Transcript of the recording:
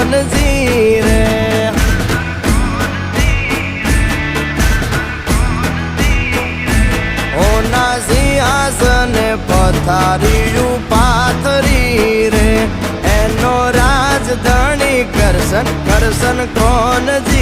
કોનજી રે ઓના સિંહાસને પથારીયું પાથરી રે એનો રાજધણી કરશન કરશન કોનજી